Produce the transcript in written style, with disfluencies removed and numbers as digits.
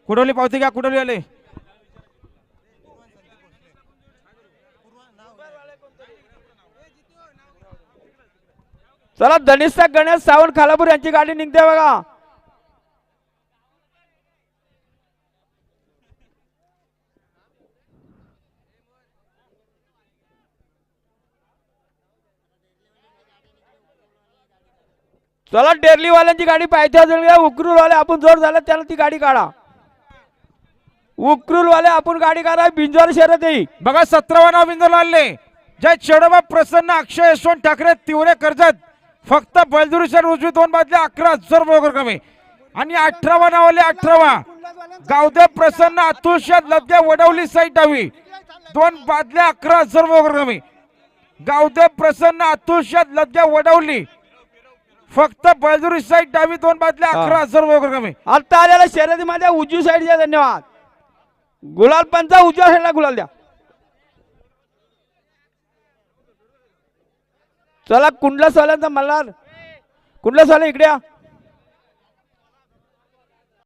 कुडवली पावती घ्या, कुडवली आले. चला धनिष्ठ गणेश सावंत खालापूर यांची गाडी निघते बघा. चला डेरलीवाल्यांची गाडी पाहिजे असेल का? उकरूलवाले आपण जोर झाला त्याला ती गाडी काढा. उकरूलवाले आपण गाडी काढा. बिंजोर शर्यत येई बघा 17वा नाव बिंदूला आले. जय चेडोबा प्रसन्न अक्षय यशवंत ठाकरे तिवरे कर्जत. फक्त बैलदुरीच्या उजवी दोन बाजल्या 11,000 रुपये कमी. आणि 18वा नाव आले. 18वा गावदेव प्रसन्न अतुलशाद लब्ध्या वडवली साईड डावी दोन बादल्या 11,000 रुपये कमी. गावदेव प्रसन्न अतुलशाद लब्ध्या वडवली फक्त बैलदुरी साईड डावी दोन बादल्या 11,000 रुपये कमी. आता आलेल्या शर्यतीमध्ये उजवी साईड द्या. धन्यवाद. गुलाल पंचा उजव्या साईडला गुलाल द्या. चला कुंडला सोल्यांचा मल्हार कुंडला सोल्या इकडे या.